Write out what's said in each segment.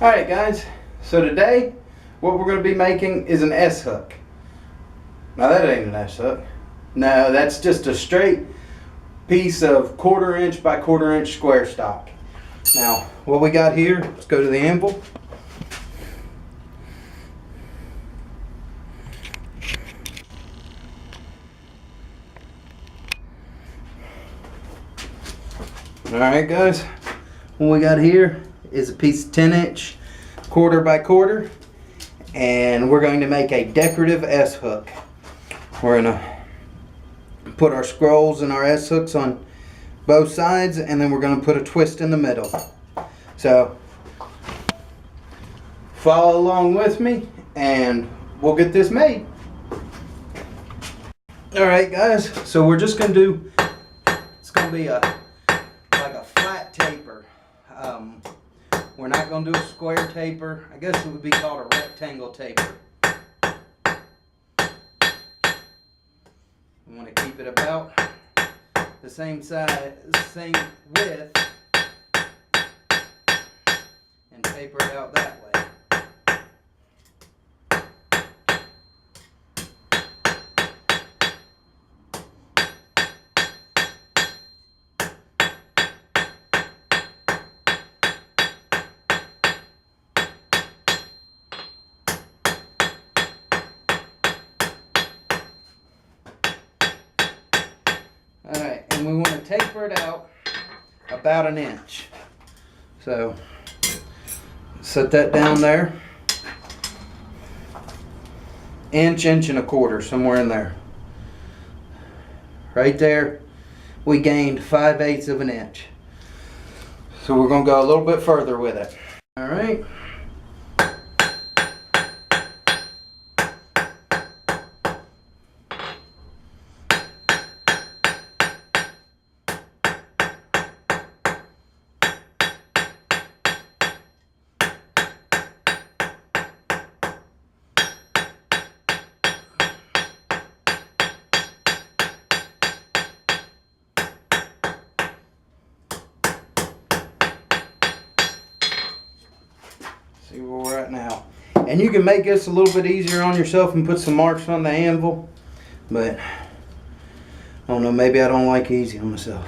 Alright guys, so today what we're going to be making is an S-hook. Now that ain't an S-hook. No, that's just a straight piece of 1/4 inch by 1/4 inch square stock. Now what we got here, let's go to the anvil. Alright guys, what we got here is a piece of 10 inch 1/4 by 1/4, and we're going to make a decorative S-hook. We're going to put our scrolls and our S-hooks on both sides, and then we're going to put a twist in the middle. So follow along with me and we'll get this made. Alright guys, so we're just going to do, it's going to be like a flat taper. We're not going to do a square taper. I guess it would be called a rectangle taper. We want to keep it about the same size, same width, and taper it out that way. Alright, and we want to taper it out about 1 inch. So, set that down there. Inch and 1/4, somewhere in there. Right there, we gained 5/8 of an inch. So we're going to go a little bit further with it. Alright. See where we're at now. And you can make this a little bit easier on yourself and put some marks on the anvil, but I don't know, maybe I don't like easy on myself.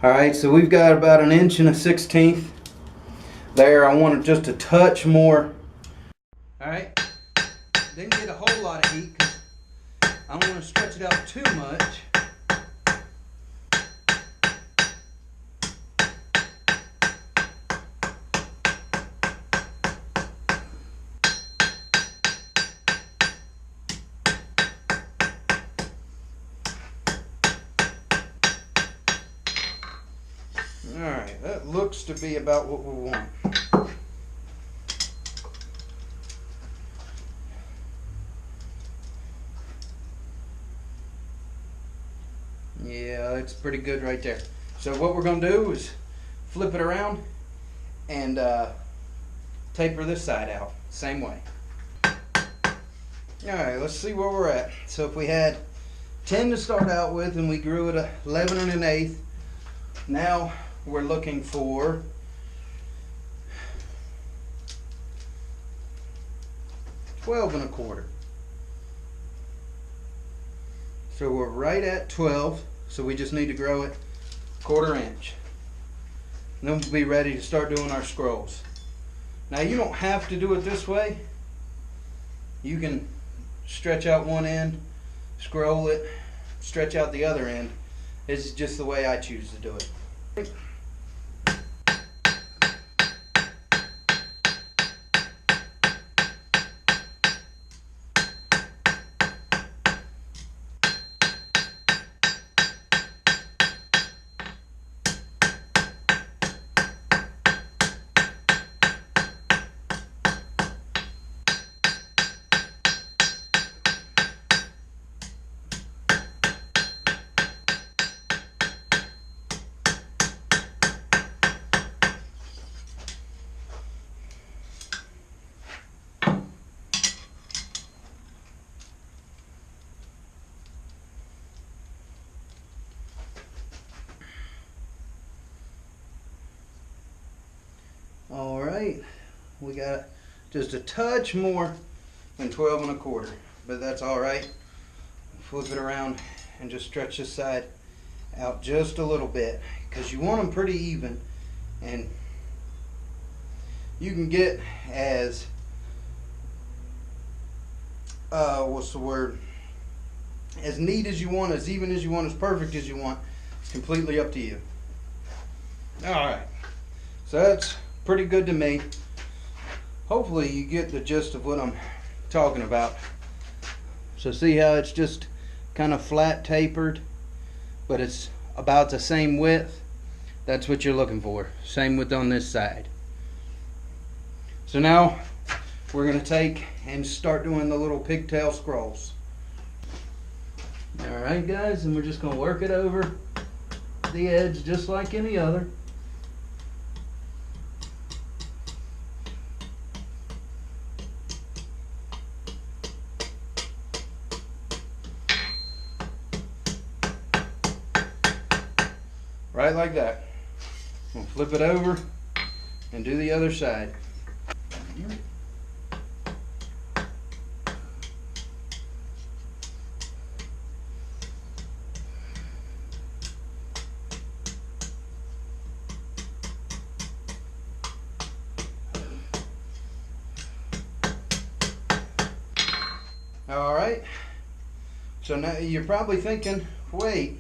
Alright, so we've got about 1 1/16 inches there. I want it just a touch more. Alright, didn't get a whole lot of heat because I don't want to stretch it out too much. Alright, that looks to be about what we want. Yeah, it's pretty good right there. So what we're going to do is flip it around and taper this side out. Same way. Alright, let's see where we're at. So if we had 10 to start out with and we grew it 11 1/8, now we're looking for 12 1/4. So we're right at 12, so we just need to grow it 1/4 inch. And then we'll be ready to start doing our scrolls. Now you don't have to do it this way. You can stretch out one end, scroll it, stretch out the other end. This is just the way I choose to do it. we got just a touch more than 12 1/4, but that's all right. Flip it around and just stretch this side out just a little bit, because you want them pretty even, and you can get as what's the word, as neat as you want, as even as you want, as perfect as you want. It's completely up to you. Alright, so that's pretty good to me. Hopefully you get the gist of what I'm talking about. So see how it's just kind of flat tapered, but it's about the same width? That's what you're looking for. Same width on this side. So now we're going to take and start doing the little pigtail scrolls. Alright guys, and we're just going to work it over the edge just like any other. Right like that. We'll flip it over and do the other side. Alright, so now you're probably thinking, wait,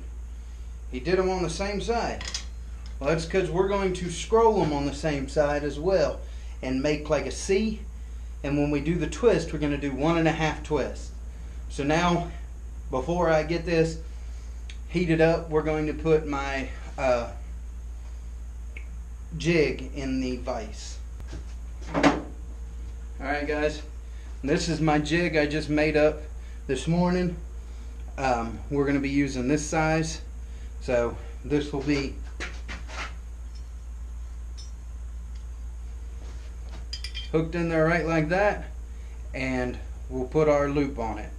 he did them on the same side. Well, that's because we're going to scroll them on the same side as well and make like a C, and when we do the twist, we're going to do 1 1/2 twists. So now, before I get this heated up, we're going to put my jig in the vise. Alright guys, this is my jig I just made up this morning. We're going to be using this size, so this will be hooked in there right like that, and we'll put our loop on it.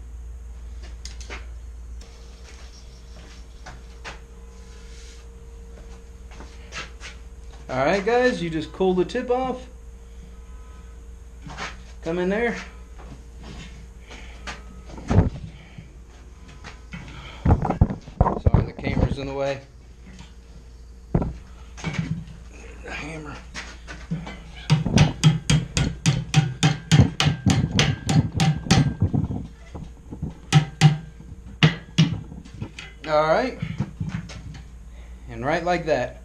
Alright guys, you just cool the tip off, come in there, sorry the camera's in the way, the hammer. Alright, and right like that.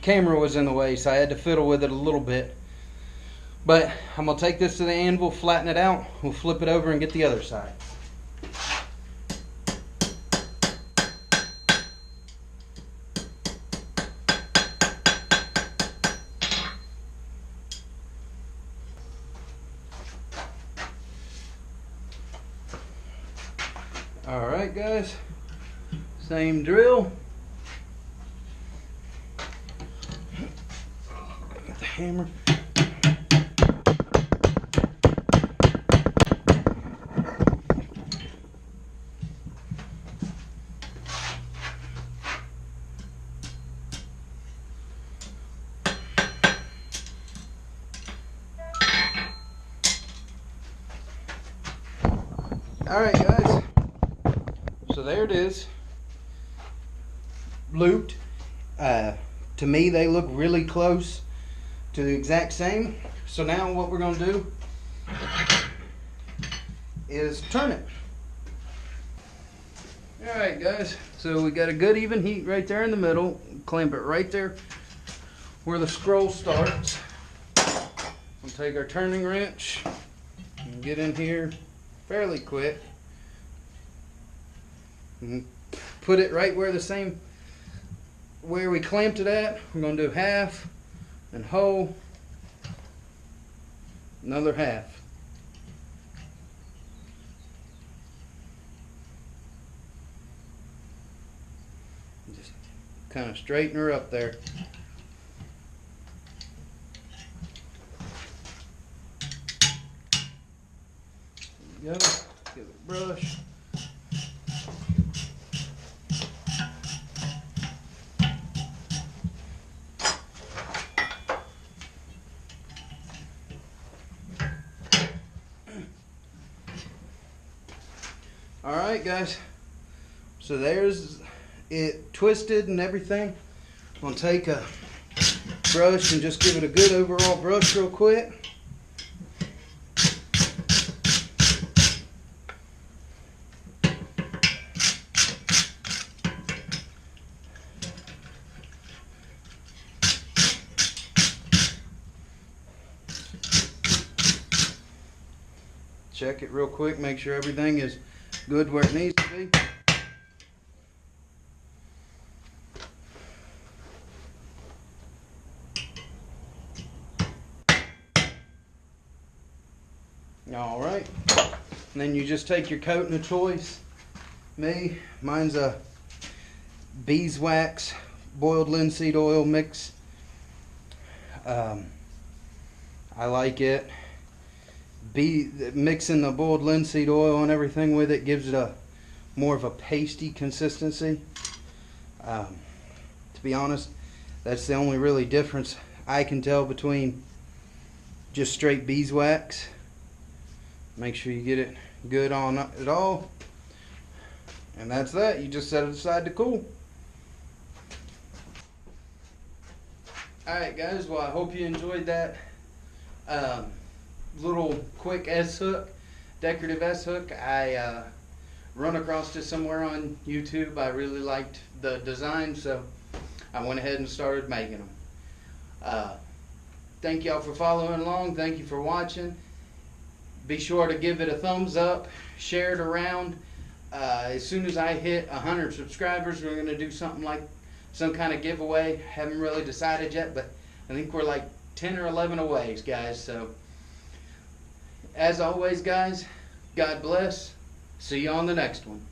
Camera was in the way, so I had to fiddle with it a little bit. But I'm going to take this to the anvil, flatten it out, we'll flip it over and get the other side. Alright guys, same drill. Got the hammer. Alright guys, so there it is, looped. To me they look really close to the exact same. So now what we're going to do is turn it. Alright guys, so we got a good even heat right there in the middle. Clamp it right there where the scroll starts. We'll take our turning wrench and get in here fairly quick and put it right where where we clamped it at. We're going to do half and whole, another half. Just kind of straighten her up there. There you go. Give it a brush. Alright guys, so there's it twisted and everything. I'm going to take a brush and just give it a good overall brush real quick. Check it real quick, make sure everything is good where it needs to be. Alright, and then you just take your coating of choice. Mine's a beeswax boiled linseed oil mix. I like it. Mixing the boiled linseed oil and everything with it gives it a more of a pasty consistency. To be honest, that's the only really difference I can tell between just straight beeswax. Make sure you get it good on it all, and that's that. You just set it aside to cool. Alright guys, well I hope you enjoyed that little quick S-hook, decorative S-hook. I run across this somewhere on YouTube. I really liked the design, so I went ahead and started making them. Thank y'all for following along. Thank you for watching. Be sure to give it a thumbs up, share it around. As soon as I hit 100 subscribers, we're going to do something like some kind of giveaway. Haven't really decided yet, but I think we're like 10 or 11 away, guys. So as always guys, God bless. See you on the next one.